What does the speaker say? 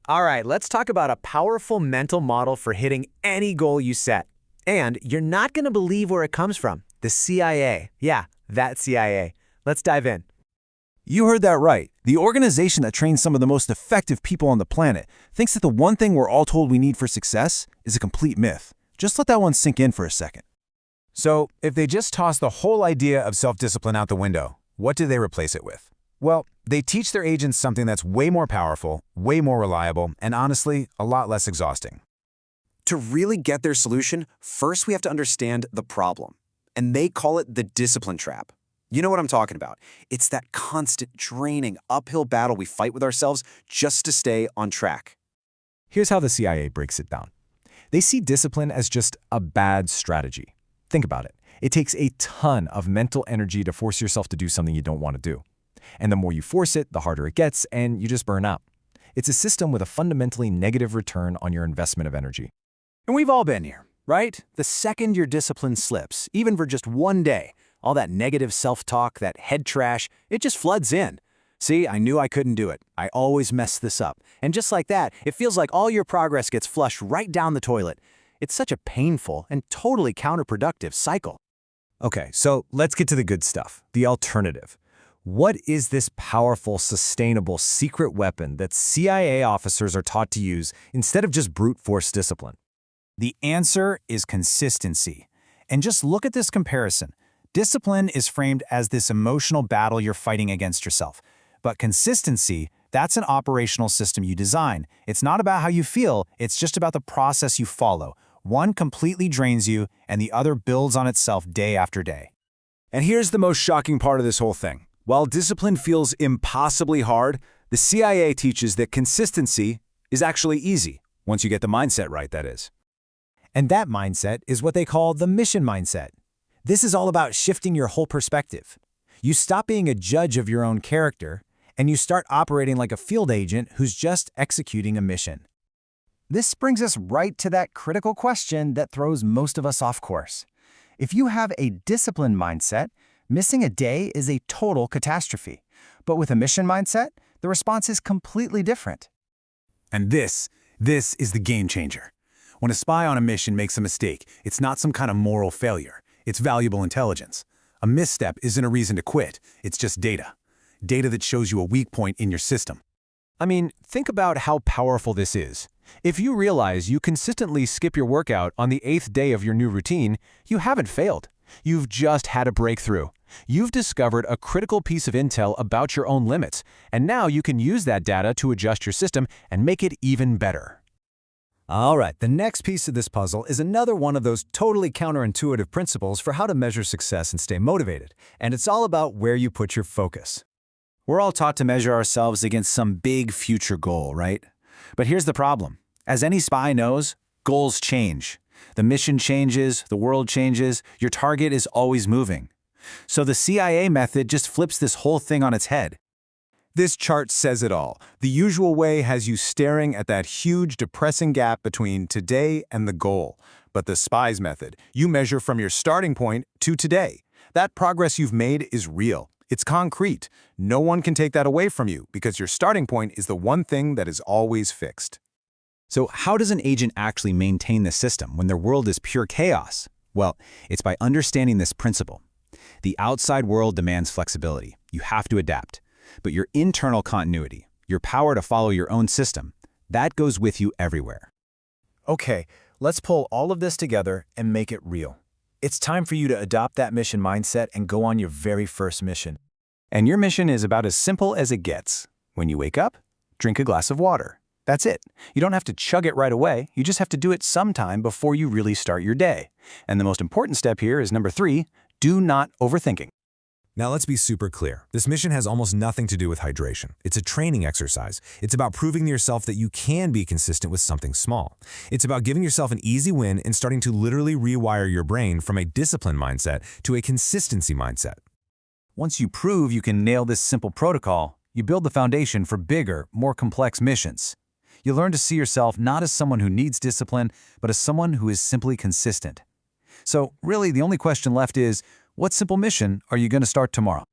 All right, let's talk about a powerful mental model for hitting any goal you set. And you're not going to believe where it comes from. The CIA. Yeah, that CIA. Let's dive in. You heard that right. The organization that trains some of the most effective people on the planet thinks that the one thing we're all told we need for success is a complete myth. Just let that one sink in for a second. So, if they just toss the whole idea of self-discipline out the window, what do they replace it with? Well, they teach their agents something that's way more powerful, way more reliable, and honestly, a lot less exhausting. To really get their solution, first we have to understand the problem. And they call it the discipline trap. You know what I'm talking about. It's that constant, draining, uphill battle we fight with ourselves just to stay on track. Here's how the CIA breaks it down. They see discipline as just a bad strategy. Think about it. It takes a ton of mental energy to force yourself to do something you don't want to do. And the more you force it, the harder it gets, and you just burn out. It's a system with a fundamentally negative return on your investment of energy. And we've all been here, right? The second your discipline slips, even for just one day, all that negative self-talk, that head trash, it just floods in. See, I knew I couldn't do it. I always mess this up. And just like that, it feels like all your progress gets flushed right down the toilet. It's such a painful and totally counterproductive cycle. Okay, so let's get to the good stuff, the alternative. What is this powerful, sustainable, secret weapon that CIA officers are taught to use instead of just brute force discipline? The answer is consistency. And just look at this comparison. Discipline is framed as this emotional battle you're fighting against yourself. But consistency, that's an operational system you design. It's not about how you feel, it's just about the process you follow. One completely drains you, and the other builds on itself day after day. And here's the most shocking part of this whole thing. While discipline feels impossibly hard, the CIA teaches that consistency is actually easy, once you get the mindset right, that is. And that mindset is what they call the mission mindset. This is all about shifting your whole perspective. You stop being a judge of your own character, and you start operating like a field agent who's just executing a mission. This brings us right to that critical question that throws most of us off course. If you have a disciplined mindset, missing a day is a total catastrophe. But with a mission mindset, the response is completely different. And this is the game changer. When a spy on a mission makes a mistake, it's not some kind of moral failure. It's valuable intelligence. A misstep isn't a reason to quit. It's just data. Data that shows you a weak point in your system. I mean, think about how powerful this is. If you realize you consistently skip your workout on the 8th day of your new routine, you haven't failed. You've just had a breakthrough. You've discovered a critical piece of intel about your own limits, and now you can use that data to adjust your system and make it even better. All right, the next piece of this puzzle is another one of those totally counterintuitive principles for how to measure success and stay motivated, and it's all about where you put your focus. We're all taught to measure ourselves against some big future goal, right? But here's the problem. As any spy knows, goals change. The mission changes, the world changes, your target is always moving. So the CIA method just flips this whole thing on its head. This chart says it all. The usual way has you staring at that huge, depressing gap between today and the goal. But the SPIES method, you measure from your starting point to today. That progress you've made is real. It's concrete. No one can take that away from you because your starting point is the one thing that is always fixed. So how does an agent actually maintain the system when their world is pure chaos? Well, it's by understanding this principle. The outside world demands flexibility. You have to adapt. But your internal continuity, your power to follow your own system, that goes with you everywhere. Okay, let's pull all of this together and make it real. It's time for you to adopt that mission mindset and go on your very first mission. And your mission is about as simple as it gets. When you wake up, drink a glass of water. That's it. You don't have to chug it right away. You just have to do it sometime before you really start your day. And the most important step here is number 3, do not overthinking. Now let's be super clear. This mission has almost nothing to do with hydration. It's a training exercise. It's about proving to yourself that you can be consistent with something small. It's about giving yourself an easy win and starting to literally rewire your brain from a discipline mindset to a consistency mindset. Once you prove you can nail this simple protocol, you build the foundation for bigger, more complex missions. You learn to see yourself not as someone who needs discipline, but as someone who is simply consistent. So really, the only question left is, what simple mission are you going to start tomorrow?